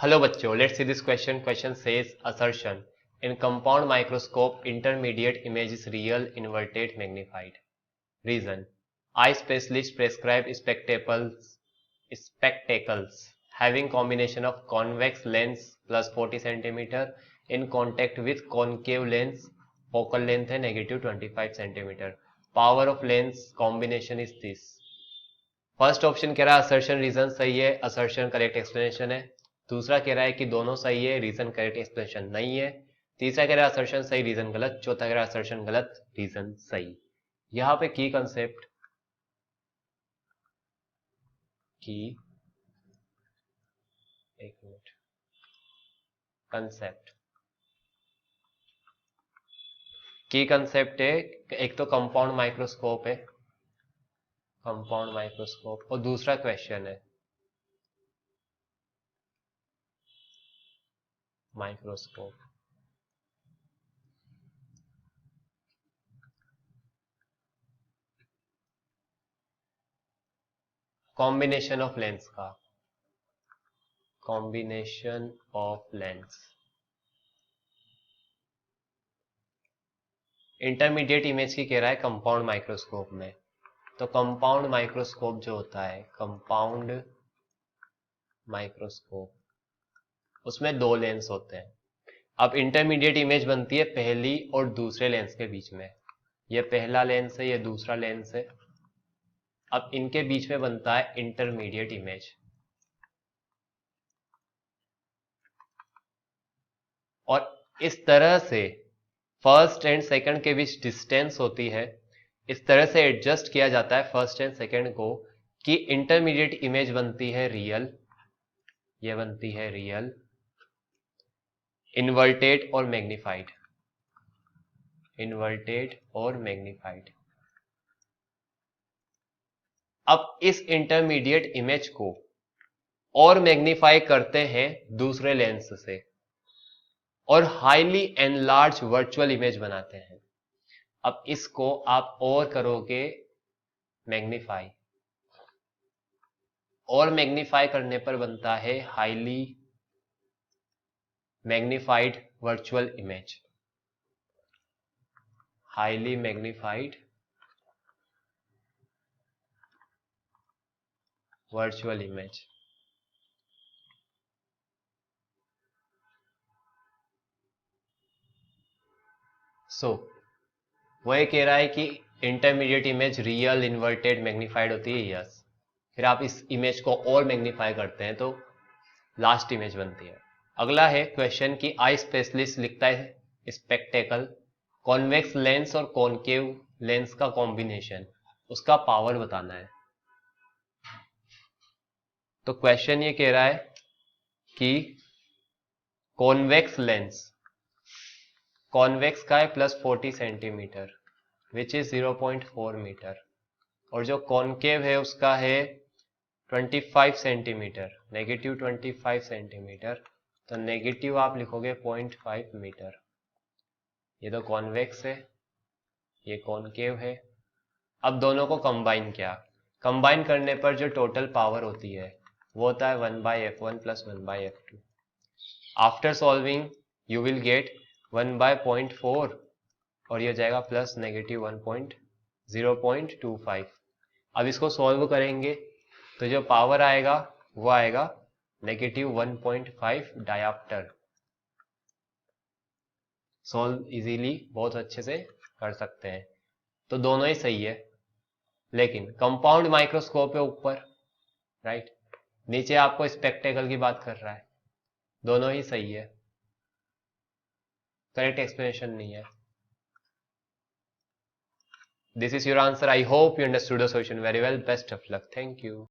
Hello बच्चों, let's see this question. Question says assertion. In compound microscope, intermediate image is real, inverted, magnified. Reason. Eye specialist prescribe spectacles having combination of convex lens plus 40 cm in contact with concave lens. Focal length है negative 25 cm. Power of lens combination is this. First option कह रहा है assertion reason सही है, assertion correct explanation है. दूसरा कह रहा है कि दोनों सही है, रीजन करेक्ट एक्सप्लेनेशन नहीं है. तीसरा कह रहा है असर्शन सही रीजन गलत. चौथा कह रहा है असर्शन गलत रीजन सही. यहां पे की कंसेप्ट की एक मिनट कंसेप्ट की कंसेप्ट है. एक तो कंपाउंड माइक्रोस्कोप है, कंपाउंड माइक्रोस्कोप, और दूसरा क्वेश्चन है माइक्रोस्कोप. कॉम्बिनेशन ऑफ लेंस का, combination of lens. Intermediate image की कह रहा है कंपाउंड माइक्रोस्कोप में. तो कंपाउंड माइक्रोस्कोप जो होता है, कंपाउंड माइक्रोस्कोप, उसमें दो लेंस होते हैं. अब इंटरमीडिएट इमेज बनती है पहली और दूसरे लेंस के बीच में. ये पहला लेंस है, ये दूसरा लेंस है. अब इनके बीच में बनता है इंटरमीडिएट इमेज. और इस तरह से फर्स्ट एंड सेकंड के बीच डिस्टेंस होती है, इस तरह से एडजस्ट किया जाता है फर्स्ट एंड सेकंड को कि इंटरमीडिएट इमेज बनती है रियल, ये बनती है रियल, इन्वर्टेड और मैग्नीफाइड, इन्वर्टेड और मैग्नीफाइड. अब इस इंटरमीडिएट इमेज को और मैग्नीफाई करते हैं दूसरे लेंस से और हाईली एनलार्ज वर्चुअल इमेज बनाते हैं. अब इसको आप और करोगे मैग्नीफाई, और मैग्नीफाई करने पर बनता है highly magnified virtual image, highly magnified virtual image. So वो ये कह रहा है कि intermediate image real, inverted, magnified होती है. यस. फिर आप इस इमेज को और मैग्नीफाई करते हैं तो लास्ट इमेज बनती है. अगला है क्वेश्चन की आई स्पेशलिस्ट लिखता है स्पेक्टेकल, कॉन्वेक्स लेंस और कॉनकेव लेंस का कॉम्बिनेशन, उसका पावर बताना है. तो क्वेश्चन ये कह रहा है कि कॉन्वेक्स लेंस, कॉन्वेक्स का है plus 40 centimetre which is 0.4 metre, और जो कॉनकेव है उसका है 25 सेंटीमीटर, नेगेटिव 25 सेंटीमीटर. तो नेगेटिव आप लिखोगे 0.5 मीटर. ये तो कॉन्वेक्स है, ये कॉनकेव है. अब दोनों को कंबाइन किया, कंबाइन करने पर जो टोटल पावर होती है वो होता है 1/f1 plus 1/f2. After solving you will get 1/0.4 और ये जाएगा प्लस नेगेटिव 0.25. अब इसको सॉल्व करेंगे तो जो पावर आएगा वो आएगा नेगेटिव 1.5 डायोप्टर. सॉल्व इजीली बहुत अच्छे से कर सकते हैं. तो दोनों ही सही है, लेकिन कंपाउंड माइक्रोस्कोप है ऊपर, राइट, नीचे आपको स्पेक्टेकल की बात कर रहा है. दोनों ही सही है, करेक्ट एक्सप्लेनेशन नहीं है. This is your answer. I hope you understood the solution very well. Best of luck. Thank you.